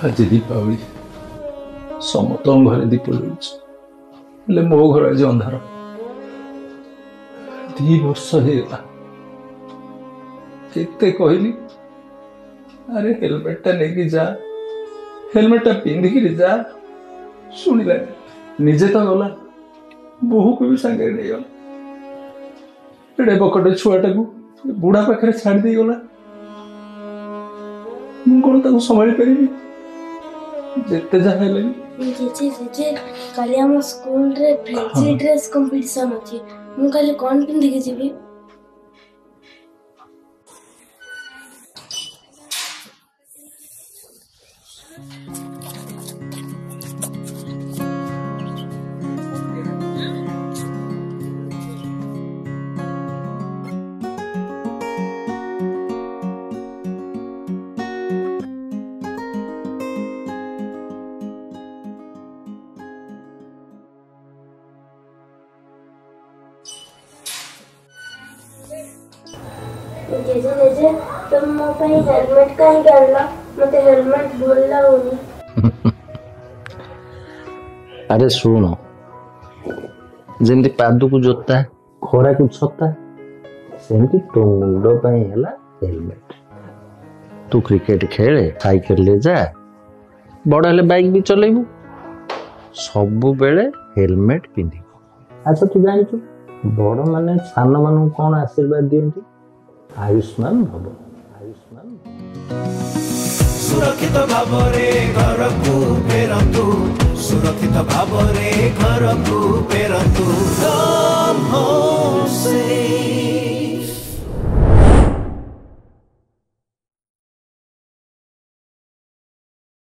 आज दीपावली समस्त घरे दीप जलुचे मो घर आज अंधार 2 वर्ष होगा केते कहली अरे हेलमेट टा लेके जा हेलमेट टा पिंधिकी जा शुणिला निजे तो गला बहु को भी सांगे नहीं गला एडे बकटे छुआटा को बुढ़ा पाखे छाड़ दी गला मु कौन ताको संभाली पारिबी जेते जा हेले जेजे जेजे काली हम स्कूल रे फैंसी ड्रेस कंपटीशन अछि मु काली कोन पिंधि के जेबी जेजे जेजे तुम मो पे हेलमेट काहे करला मते हेलमेट भूलला होनी अरे सुन जेमती पादू को जोता खोरा को छता सेमती तो मुंडो पई हला हेलमेट तू क्रिकेट खेले साइकिल ले जा बड़ा हले बाइक भी चलेबू सब बेले हेलमेट पिंधि अच्छा तू जानि छु बड़ माने सान मानु कोन आशीर्वाद दियंती आयुष्मान भव सुरक्षित भावरे घर को फेरतु सुरक्षित भावरे घर को फेरतु